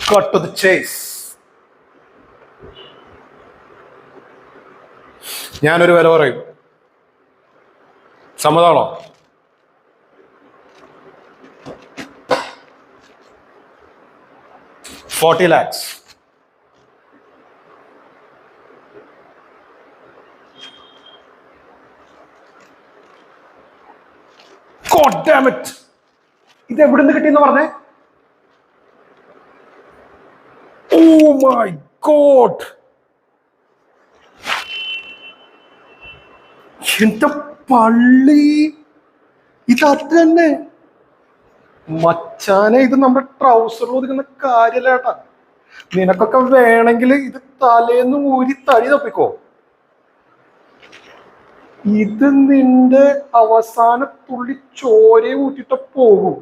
Cut to the chase. ഞാനൊരു വില പറയും, സമ്മതാണോ? $40 lakhs. God damn it! ഇത് എവിടുന്ന് കിട്ടിയെന്ന് പറഞ്ഞേ? Oh my God! എന്റെ പള്ളി, ഇതത് തന്നെ മച്ചാനെ. ഇത് നമ്മുടെ ട്രൗസറിൽ ഒതുക്കുന്ന കാര്യല്ലേട്ടാ. നിനക്കൊക്കെ വേണമെങ്കിൽ ഇത് തലേന്ന് ഊരി തടി തപ്പിക്കോ. ഇത് നിന്റെ അവസാന തുള്ളി ചോരയെ ഊറ്റിട്ട് പോകും.